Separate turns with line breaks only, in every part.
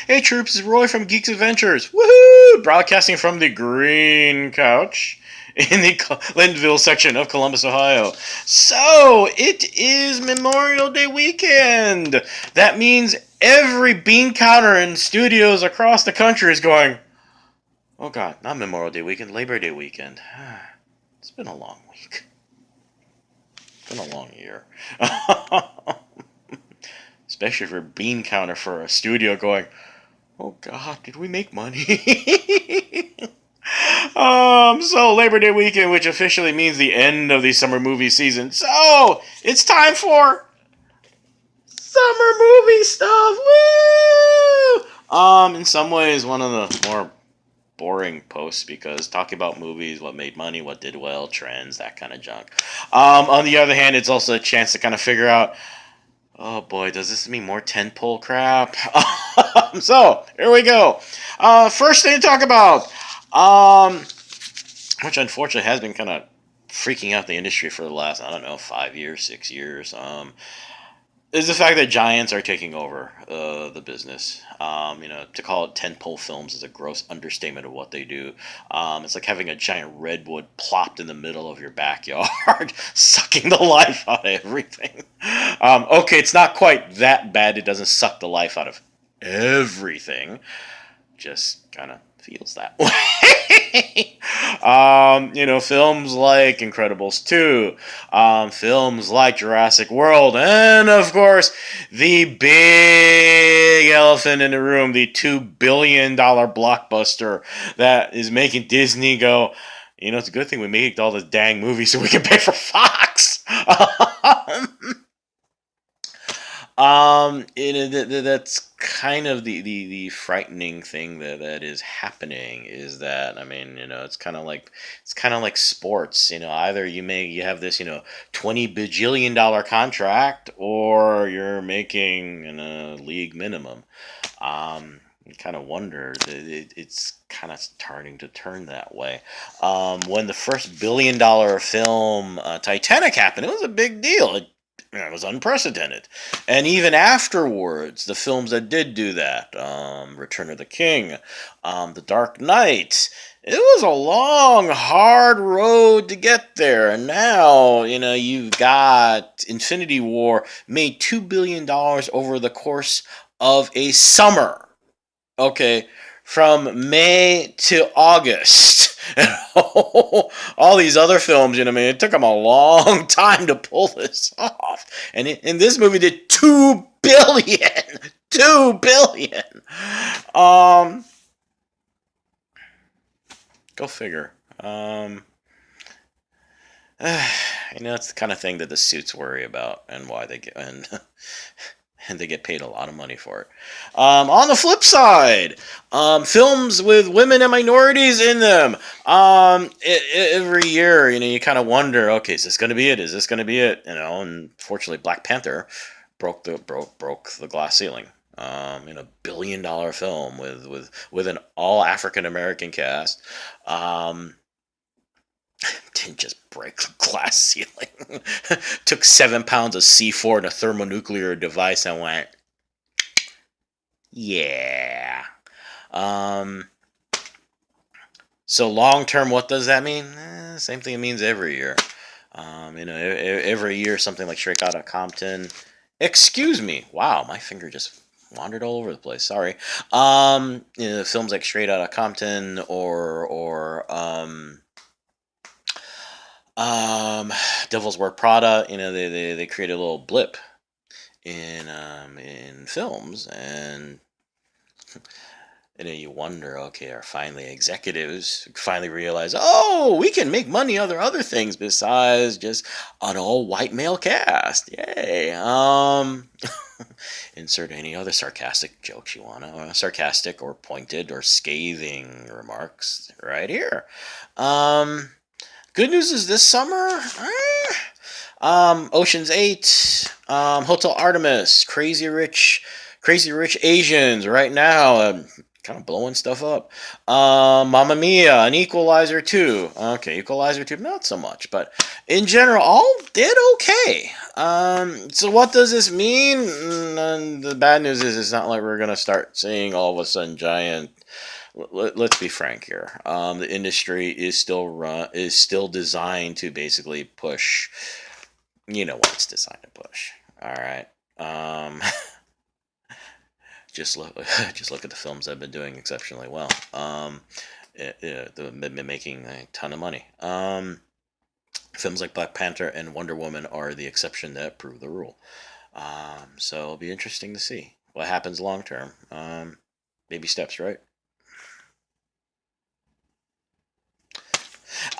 Hey troops, it's Roy from Geeks Adventures. Woohoo! Broadcasting from the green couch in the Lindenville section of Columbus, Ohio. So, it is Memorial Day weekend. That means every bean counter in studios across the country is going, oh god, not Memorial Day weekend, Labor Day weekend. It's been a long week. It's been a long year. Especially for a bean counter for a studio going, oh God, did we make money? So Labor Day weekend, which officially means the end of the summer movie season. So it's time for summer movie stuff. Woo! In some ways, one of the more boring posts because talking about movies, what made money, what did well, trends, that kind of junk. On the other hand, it's also a chance to kind of figure out, oh boy, does this mean more tentpole crap? So, here we go. First thing to talk about, which unfortunately has been kind of freaking out the industry for the last, 5 years, 6 years, is the fact that giants are taking over the business. To call it tentpole films is a gross understatement of what they do. It's like having a giant redwood plopped in the middle of your backyard, sucking the life out of everything. Okay, it's not quite that bad. It doesn't suck the life out of everything. Just kind of feels that way. Films like Incredibles 2, films like Jurassic World, and of course, the big elephant in the room, the $2 billion blockbuster that is making Disney go, it's a good thing we made all the dang movies so we can pay for Fox. That's kind of the frightening thing that is happening is that it's kind of like sports. Either you have this $20 bajillion contract or you're making a league minimum. You kind of wonder it's kind of starting to turn that way. When the first $1 billion film Titanic happened, it was a big deal. It was unprecedented. And even afterwards, the films that did do that, Return of the King, The Dark Knight, it was a long, hard road to get there. And now, you've got Infinity War made $2 billion over the course of a summer. Okay, from May to August. All these other films, it took them a long time to pull this off. And this movie did $2 billion. $2 billion. Go figure. It's the kind of thing that the suits worry about and why they get and they get paid a lot of money for it. On the flip side, films with women and minorities in them. Every year, you kind of wonder, okay, is this going to be it? Is this going to be it? And fortunately, Black Panther broke the glass ceiling. $1 billion film with an all African American cast. Didn't just break the glass ceiling. Took 7 pounds of C4 and a thermonuclear device and went, yeah. So long term, what does that mean? Same thing it means every year. Every year something like Straight Outta Compton. Excuse me. Wow, my finger just wandered all over the place. Sorry. Films like Straight Outta Compton or Devil's Wear Prada, they create a little blip in films, and you wonder, okay, are finally executives finally realize, oh, we can make money other things besides just an all white male cast. Yay. Insert any other sarcastic jokes you want to, sarcastic or pointed or scathing remarks right here. Good news is this summer, Ocean's 8, Hotel Artemis, Crazy Rich Asians right now, kind of blowing stuff up. Mamma Mia, an Equalizer 2. Okay, Equalizer 2, not so much, but in general, all did okay. So what does this mean? The bad news is it's not like we're gonna start seeing all of a sudden giant. Let's be frank here. The industry is still designed to basically push. You know what it's designed to push. All right. Just look, just look at the films that have been doing exceptionally well. They've been making a ton of money. Films like Black Panther and Wonder Woman are the exception that prove the rule. So it'll be interesting to see what happens long term. Baby steps, right?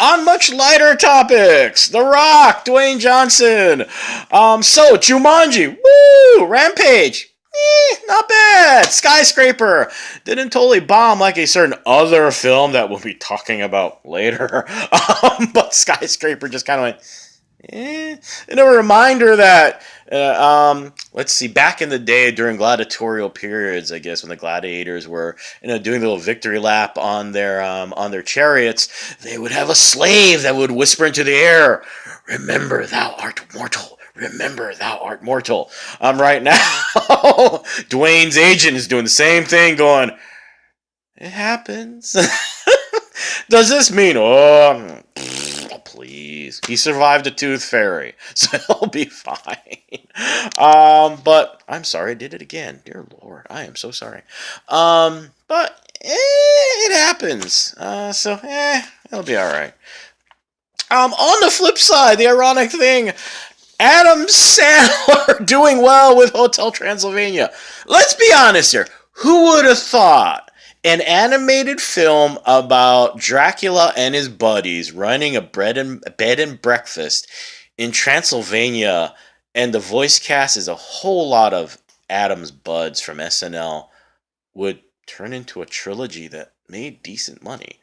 On much lighter topics, The Rock, Dwayne Johnson. So Jumanji, woo, Rampage, not bad. Skyscraper didn't totally bomb like a certain other film that we'll be talking about later. But Skyscraper just kind of went. And a reminder that let's see, back in the day during gladiatorial periods, I guess when the gladiators were doing the little victory lap on their chariots, they would have a slave that would whisper into the air, "Remember, thou art mortal. Remember, thou art mortal." Right now, Dwayne's agent is doing the same thing, going, "It happens." Does this mean, please, he survived a tooth fairy, so he'll be fine. But I'm sorry I did it again. Dear Lord, I am so sorry. But it happens. So it'll be all right. On the flip side, the ironic thing, Adam Sandler doing well with Hotel Transylvania. Let's be honest here. Who would have thought an animated film about Dracula and his buddies running a bed and breakfast in Transylvania, and the voice cast is a whole lot of Adam's buds from SNL, would turn into a trilogy that made decent money?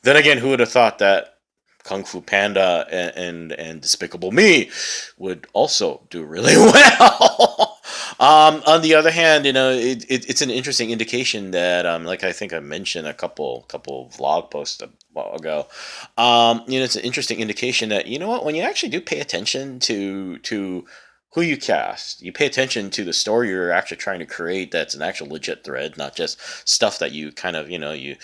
Then again, who would have thought that Kung Fu Panda and Despicable Me would also do really well? On the other hand, it's an interesting indication that, like I think I mentioned a couple vlog posts a while ago, it's an interesting indication that, you know what, when you actually do pay attention to who you cast, you pay attention to the story you're actually trying to create. That's an actual legit thread, not just stuff that you kind of you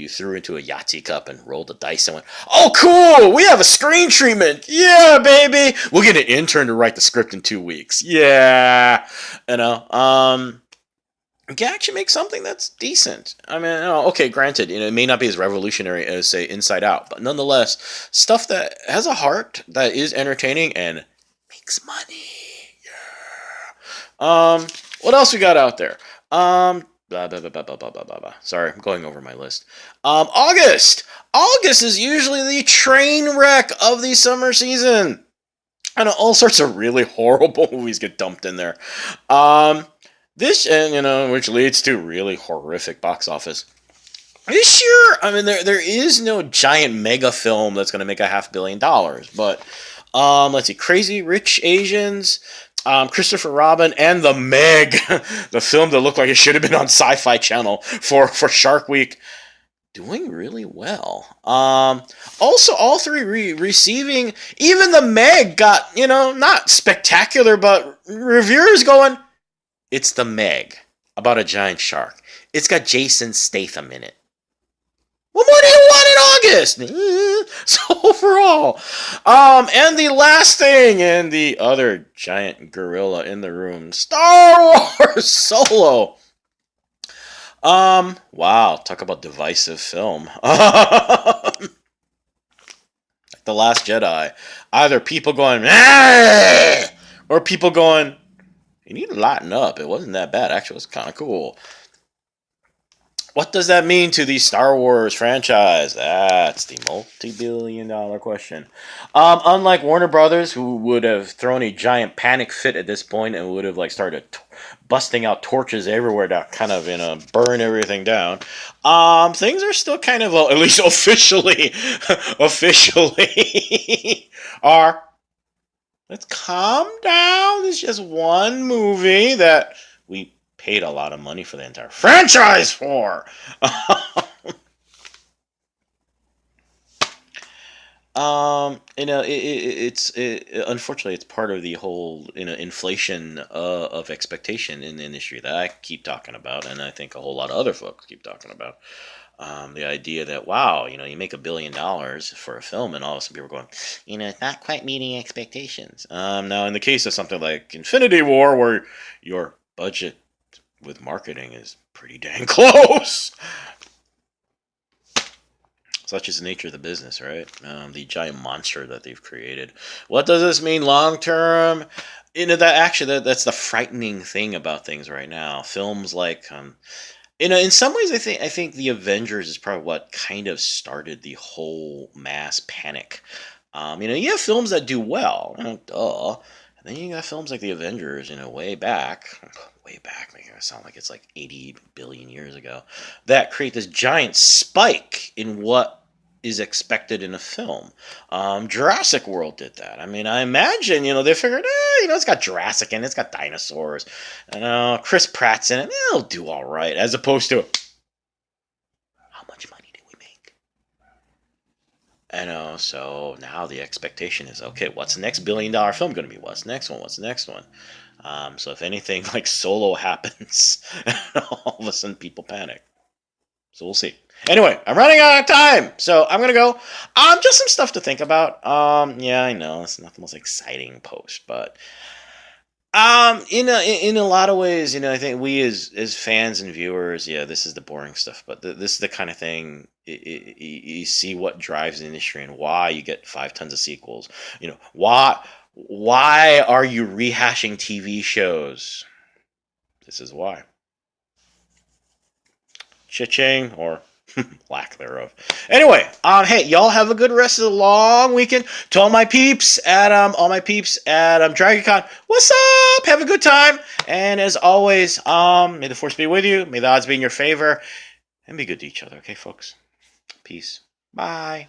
threw into a Yahtzee cup and rolled the dice and went, "Oh, cool, we have a screen treatment, yeah, baby, we'll get an intern to write the script in 2 weeks, yeah." You can actually make something that's decent. I mean, okay, granted, it may not be as revolutionary as, say, Inside Out, but nonetheless, stuff that has a heart, that is entertaining and makes money. What else we got out there? Blah, blah, blah, blah, blah, blah, blah, blah. Sorry, I'm going over my list. August. August is usually the train wreck of the summer season. And all sorts of really horrible movies get dumped in there. Which leads to really horrific box office. This year, I mean, there is no giant mega film that's going to make $500 million. But let's see, Crazy Rich Asians, Christopher Robin, and The Meg, the film that looked like it should have been on Sci-Fi Channel for Shark Week, doing really well. Also, all three receiving, even The Meg got, not spectacular, but reviewers going, it's The Meg, about a giant shark. It's got Jason Statham in it. What more do you want in August? So overall, and the last thing, and the other giant gorilla in the room, Star Wars Solo. Wow, talk about divisive film. Like The Last Jedi, either people going, or people going, you need to lighten up. It wasn't that bad. Actually, it was kind of cool. What does that mean to the Star Wars franchise? That's the multi-billion-dollar question. Unlike Warner Brothers, who would have thrown a giant panic fit at this point and would have started busting out torches everywhere to kind of burn everything down, things are still kind of, at least officially, are. Let's calm down. It's just one movie that we paid a lot of money for the entire franchise for. Unfortunately it's part of the whole inflation of expectation in the industry that I keep talking about, and I think a whole lot of other folks keep talking about. The idea that wow, you make $1 billion for a film, and all of a sudden people are going, it's not quite meeting expectations. Now, in the case of something like Infinity War, where your budget with marketing is pretty dang close. Such is the nature of the business, right? The giant monster that they've created. What does this mean long term? That's the frightening thing about things right now. Films like, in some ways, I think the Avengers is probably what kind of started the whole mass panic. You have films that do well, duh. And then you got films like the Avengers, way back, making it sound like it's like 80 billion years ago, that create this giant spike in what is expected in a film. Jurassic World did that. I mean, I imagine, they figured, it's got Jurassic in it, it's got dinosaurs, and Chris Pratt's in it, it'll do all right, as opposed to, how much money did we make? So now the expectation is, okay, what's the next $1 billion film going to be? What's the next one? What's the next one? So if anything like Solo happens, all of a sudden people panic. So we'll see. Anyway, I'm running out of time, so I'm gonna go. Just some stuff to think about. Yeah, I know it's not the most exciting post, but in a lot of ways, I think we as fans and viewers, yeah, this is the boring stuff, but this is the kind of thing you see what drives the industry and why you get 5 tons of sequels. Why are you rehashing TV shows? This is why. Cha-ching, or lack thereof. Anyway, hey, y'all have a good rest of the long weekend. To all my peeps at DragonCon, what's up? Have a good time. And as always, may the force be with you. May the odds be in your favor. And be good to each other, okay, folks? Peace. Bye.